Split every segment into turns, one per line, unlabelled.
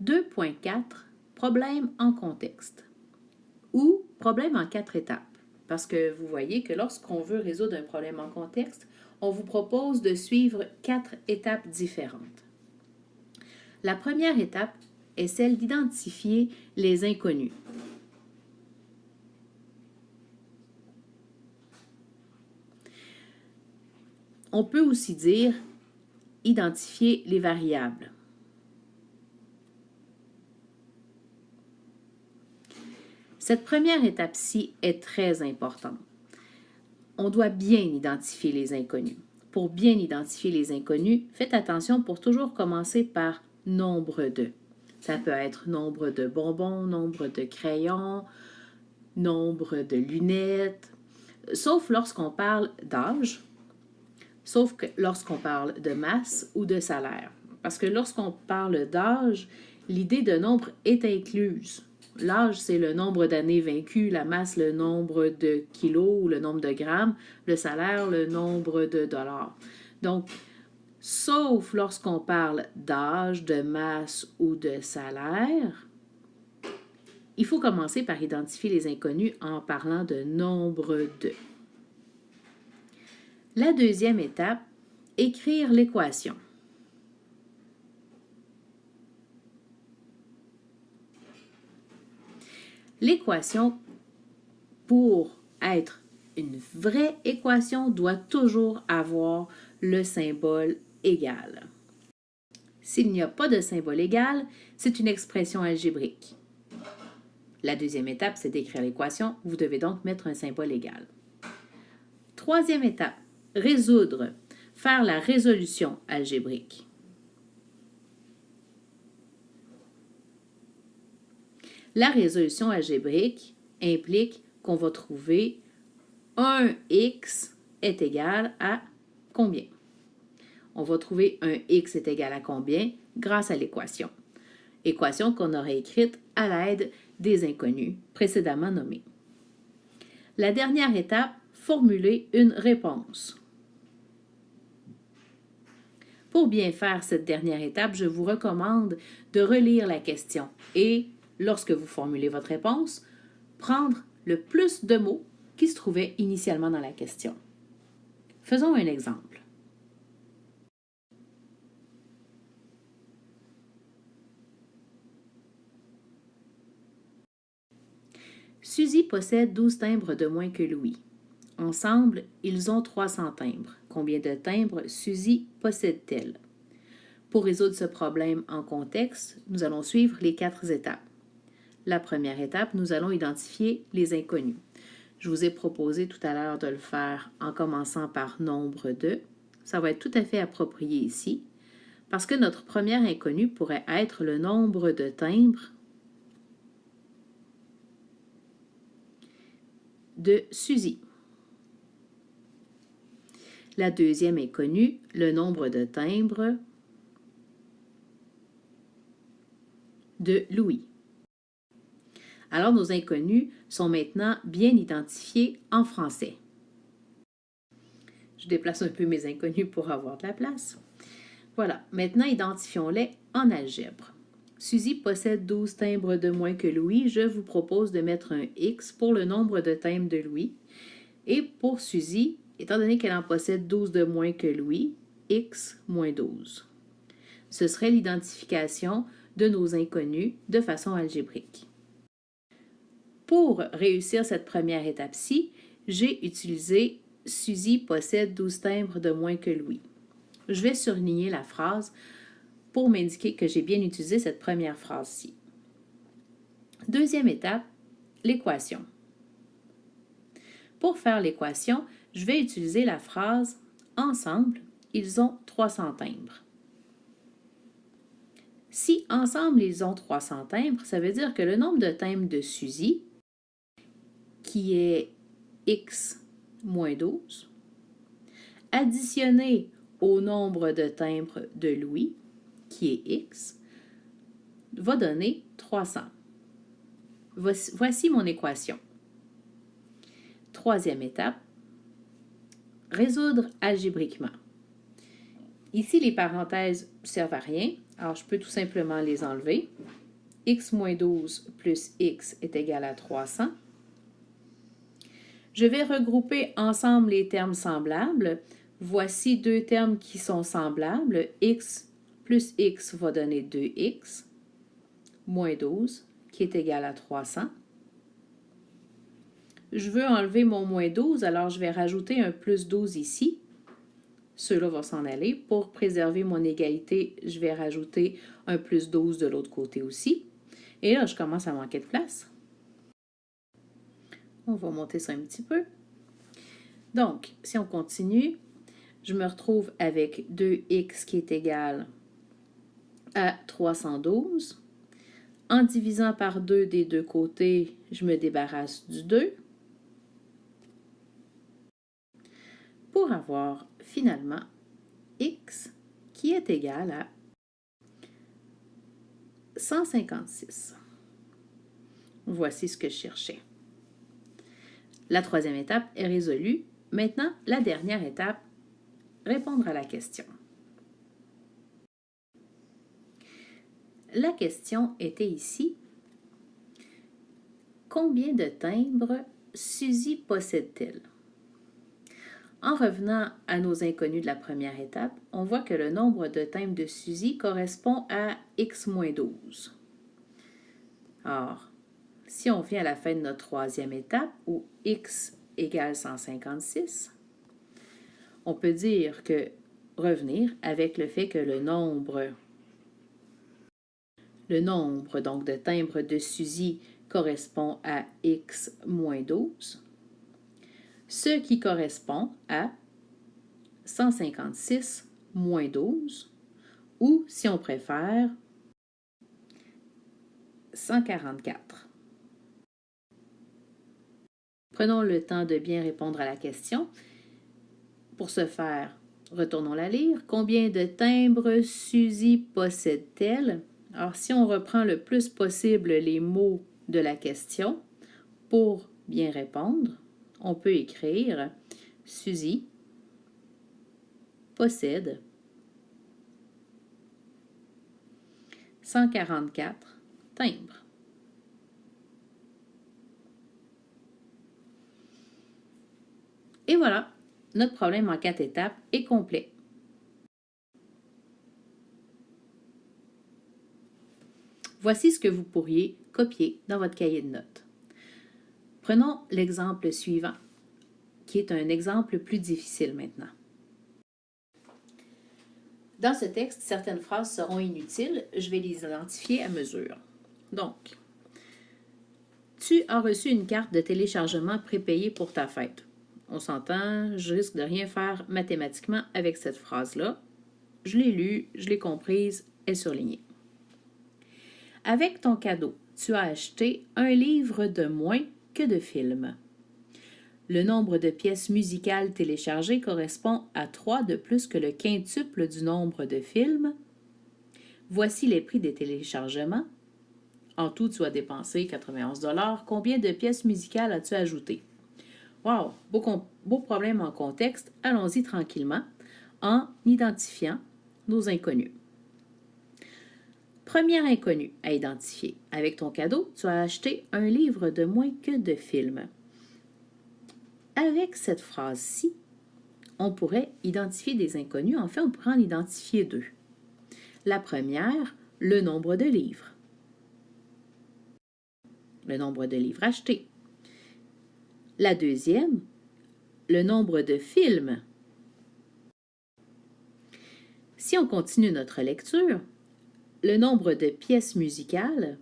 2.4, problème en contexte ou problème en 4 étapes. Parce que vous voyez que lorsqu'on veut résoudre un problème en contexte, on vous propose de suivre 4 étapes différentes. La première étape est celle d'identifier les inconnus. On peut aussi dire identifier les variables. Cette première étape-ci est très importante. On doit bien identifier les inconnus. Pour bien identifier les inconnus, faites attention pour toujours commencer par nombre de. Ça peut être nombre de bonbons, nombre de crayons, nombre de lunettes, sauf lorsqu'on parle d'âge, sauf que lorsqu'on parle de masse ou de salaire. Parce que lorsqu'on parle d'âge, l'idée de nombre est incluse. L'âge, c'est le nombre d'années vaincues, la masse, le nombre de kilos ou le nombre de grammes, le salaire, le nombre de dollars. Donc, sauf lorsqu'on parle d'âge, de masse ou de salaire, il faut commencer par identifier les inconnus en parlant de nombre de. La deuxième étape, écrire l'équation. L'équation, pour être une vraie équation, doit toujours avoir le symbole égal. S'il n'y a pas de symbole égal, c'est une expression algébrique. La deuxième étape, c'est d'écrire l'équation. Vous devez donc mettre un symbole égal. Troisième étape, résoudre, faire la résolution algébrique. La résolution algébrique implique qu'on va trouver 1x est égal à combien? On va trouver 1x est égal à combien grâce à l'équation. Équation qu'on aurait écrite à l'aide des inconnus précédemment nommés. La dernière étape, formuler une réponse. Pour bien faire cette dernière étape, je vous recommande de relire la question et, lorsque vous formulez votre réponse, prendre le plus de mots qui se trouvaient initialement dans la question. Faisons un exemple. Suzy possède 12 timbres de moins que Louis. Ensemble, ils ont 300 timbres. Combien de timbres Suzy possède-t-elle? Pour résoudre ce problème en contexte, nous allons suivre les 4 étapes. La première étape, nous allons identifier les inconnus. Je vous ai proposé tout à l'heure de le faire en commençant par nombre de. Ça va être tout à fait approprié ici, parce que notre premier inconnu pourrait être le nombre de timbres de Suzy. La deuxième inconnue, le nombre de timbres de Louis. Alors, nos inconnus sont maintenant bien identifiés en français. Je déplace un peu mes inconnus pour avoir de la place. Voilà, maintenant identifions-les en algèbre. Suzy possède 12 timbres de moins que Louis. Je vous propose de mettre un X pour le nombre de timbres de Louis. Et pour Suzy, étant donné qu'elle en possède 12 de moins que Louis, X moins 12. Ce serait l'identification de nos inconnus de façon algébrique. Pour réussir cette première étape-ci, j'ai utilisé « Suzy possède 12 timbres de moins que Louis ». Je vais surligner la phrase pour m'indiquer que j'ai bien utilisé cette première phrase-ci. Deuxième étape, l'équation. Pour faire l'équation, je vais utiliser la phrase « Ensemble, ils ont 300 timbres ». Si ensemble, ils ont 300 timbres, ça veut dire que le nombre de timbres de Suzy, qui est X moins 12, additionné au nombre de timbres de Louis, qui est X, va donner 300. Voici mon équation. Troisième étape, résoudre algébriquement. Ici, les parenthèses ne servent à rien. Alors, je peux tout simplement les enlever. X moins 12 plus X est égal à 300. Je vais regrouper ensemble les termes semblables. Voici deux termes qui sont semblables. X plus X va donner 2X, moins 12, qui est égal à 300. Je veux enlever mon moins 12, alors je vais rajouter un plus 12 ici. Ceux-là vont s'en aller. Pour préserver mon égalité, je vais rajouter un plus 12 de l'autre côté aussi. Et là, je commence à manquer de place. On va monter ça un petit peu. Donc, si on continue, je me retrouve avec 2x qui est égal à 312. En divisant par 2 des deux côtés, je me débarrasse du 2 pour avoir finalement x qui est égal à 156. Voici ce que je cherchais. La troisième étape est résolue. Maintenant, la dernière étape, répondre à la question. La question était ici. Combien de timbres Suzy possède-t-elle? En revenant à nos inconnus de la première étape, on voit que le nombre de timbres de Suzy correspond à x-12. Or, si on vient à la fin de notre troisième étape, où x égale 156, on peut dire que revenir avec le fait que le nombre donc de timbres de Suzy correspond à x moins 12, ce qui correspond à 156 moins 12, ou, si on préfère, 144. Prenons le temps de bien répondre à la question. Pour ce faire, retournons la lire. Combien de timbres Suzy possède-t-elle? Alors, si on reprend le plus possible les mots de la question, pour bien répondre, on peut écrire Suzy possède 144 timbres. Et voilà, notre problème en 4 étapes est complet. Voici ce que vous pourriez copier dans votre cahier de notes. Prenons l'exemple suivant, qui est un exemple plus difficile maintenant. Dans ce texte, certaines phrases seront inutiles. Je vais les identifier à mesure. Donc, tu as reçu une carte de téléchargement prépayée pour ta fête. On s'entend, je risque de rien faire mathématiquement avec cette phrase-là. Je l'ai lue, je l'ai comprise, elle est surlignée. Avec ton cadeau, tu as acheté un livre de moins que de films. Le nombre de pièces musicales téléchargées correspond à 3 de plus que le quintuple du nombre de films. Voici les prix des téléchargements. En tout, tu as dépensé 91 $. Combien de pièces musicales as-tu ajouté? Wow! Beau problème en contexte. Allons-y tranquillement en identifiant nos inconnus. Premier inconnu à identifier. Avec ton cadeau, tu as acheté un livre de moins que de films. Avec cette phrase-ci, on pourrait identifier des inconnus. En fait, on pourrait en identifier deux. La première, le nombre de livres. Le nombre de livres achetés. La deuxième, le nombre de films. Si on continue notre lecture, le nombre de pièces musicales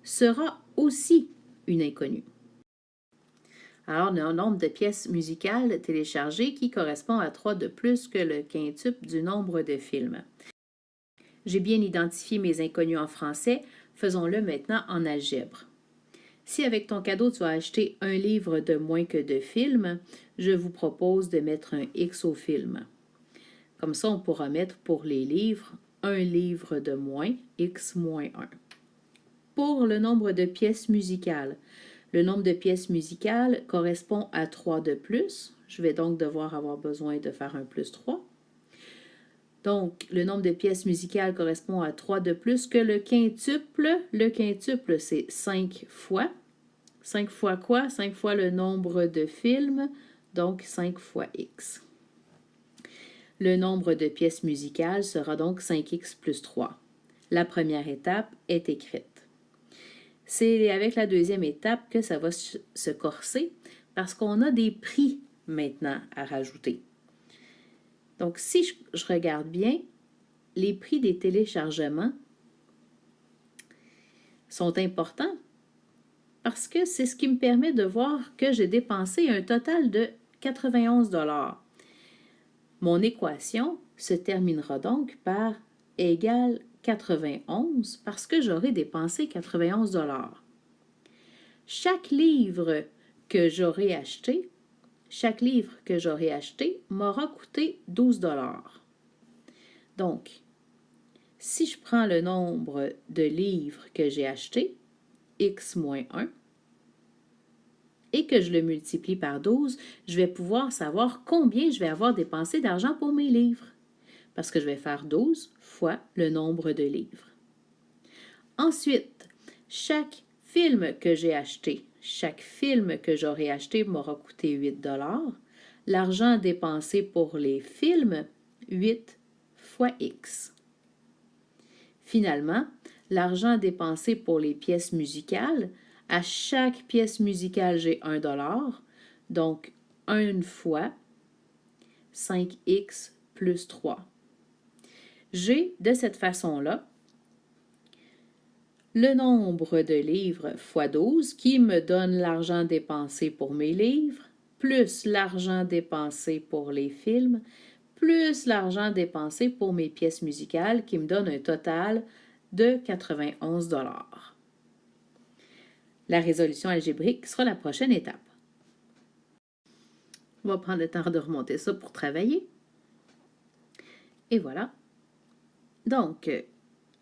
sera aussi une inconnue. Alors, on a un nombre de pièces musicales téléchargées qui correspond à 3 de plus que le quintuple du nombre de films. J'ai bien identifié mes inconnus en français, faisons-le maintenant en algèbre. Si avec ton cadeau, tu as acheté un livre de moins que de films, je vous propose de mettre un X au film. Comme ça, on pourra mettre pour les livres un livre de moins, X moins 1. Pour le nombre de pièces musicales, le nombre de pièces musicales correspond à 3 de plus. Je vais donc devoir avoir besoin de faire un plus 3. Donc, le nombre de pièces musicales correspond à 3 de plus que le quintuple. Le quintuple, c'est 5 fois. 5 fois quoi? 5 fois le nombre de films, donc 5 fois x. Le nombre de pièces musicales sera donc 5x plus 3. La première étape est écrite. C'est avec la deuxième étape que ça va se corser parce qu'on a des prix maintenant à rajouter. Donc, si je regarde bien, les prix des téléchargements sont importants parce que c'est ce qui me permet de voir que j'ai dépensé un total de 91 $. Mon équation se terminera donc par égale 91 parce que j'aurai dépensé 91 $. Chaque livre que j'aurai acheté m'aura coûté 12 $. Donc, si je prends le nombre de livres que j'ai achetés, x moins 1, et que je le multiplie par 12, je vais pouvoir savoir combien je vais avoir dépensé d'argent pour mes livres. Parce que je vais faire 12 fois le nombre de livres. Ensuite, chaque film que j'ai acheté, chaque film que j'aurai acheté m'aura coûté 8 $. L'argent dépensé pour les films, 8 fois x. Finalement, l'argent dépensé pour les pièces musicales, à chaque pièce musicale, j'ai 1 $, donc 1 fois 5x plus 3. J'ai, de cette façon-là, le nombre de livres fois 12 qui me donne l'argent dépensé pour mes livres, plus l'argent dépensé pour les films, plus l'argent dépensé pour mes pièces musicales qui me donne un total de 91 $. La résolution algébrique sera la prochaine étape. On va prendre le temps de remonter ça pour travailler. Et voilà. Donc,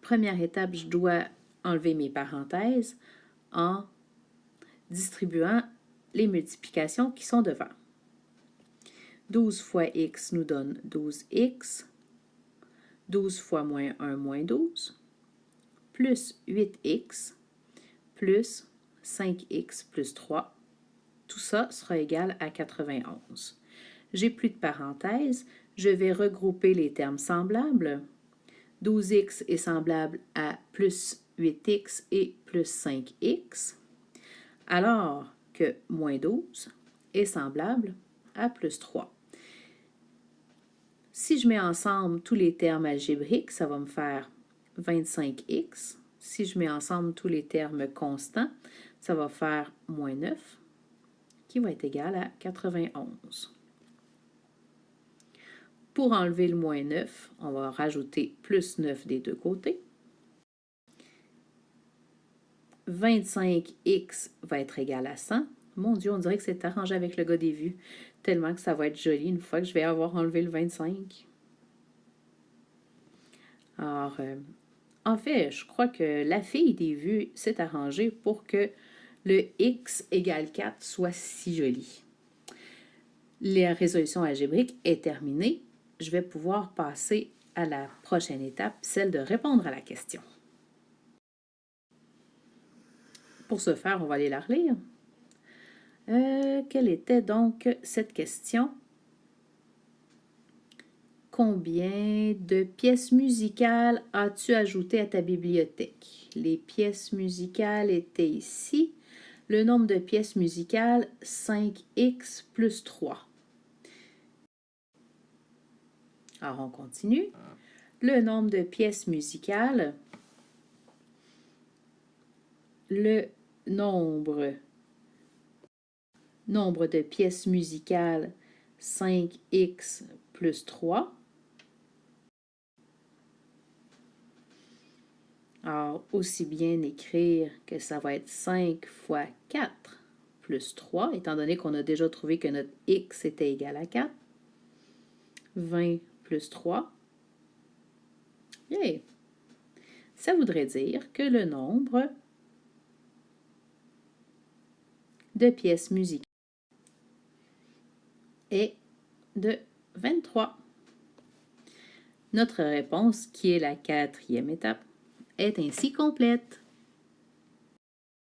première étape, je dois enlever mes parenthèses en distribuant les multiplications qui sont devant. 12 fois x nous donne 12x. 12 fois moins 1, moins 12. Plus 8x. Plus 5x plus 3. Tout ça sera égal à 91. J'ai plus de parenthèses. Je vais regrouper les termes semblables. 12x est semblable à plus 8x et plus 5x, alors que moins 12 est semblable à plus 3. Si je mets ensemble tous les termes algébriques, ça va me faire 25x. Si je mets ensemble tous les termes constants, ça va faire moins 9, qui va être égal à 91. Pour enlever le moins 9, on va rajouter plus 9 des deux côtés. 25x va être égal à 100. Mon Dieu, on dirait que c'est arrangé avec le gars des vues, tellement que ça va être joli une fois que je vais avoir enlevé le 25. Alors, en fait, je crois que la fille des vues s'est arrangée pour que le x égale 4 soit si joli. La résolution algébrique est terminée. Je vais pouvoir passer à la prochaine étape, celle de répondre à la question. Pour ce faire, on va aller la relire. Quelle était donc cette question? Combien de pièces musicales as-tu ajouté à ta bibliothèque? Les pièces musicales étaient ici. Le nombre de pièces musicales, 5x plus 3. Alors, on continue. Le nombre de pièces musicales, le nombre de pièces musicales, 5x plus 3. Alors, aussi bien écrire que ça va être 5 fois 4 plus 3, étant donné qu'on a déjà trouvé que notre x était égal à 4. 20 plus 3. Yeah. Ça voudrait dire que le nombre de pièces musicales est de 23. Notre réponse, qui est la quatrième étape, est ainsi complète.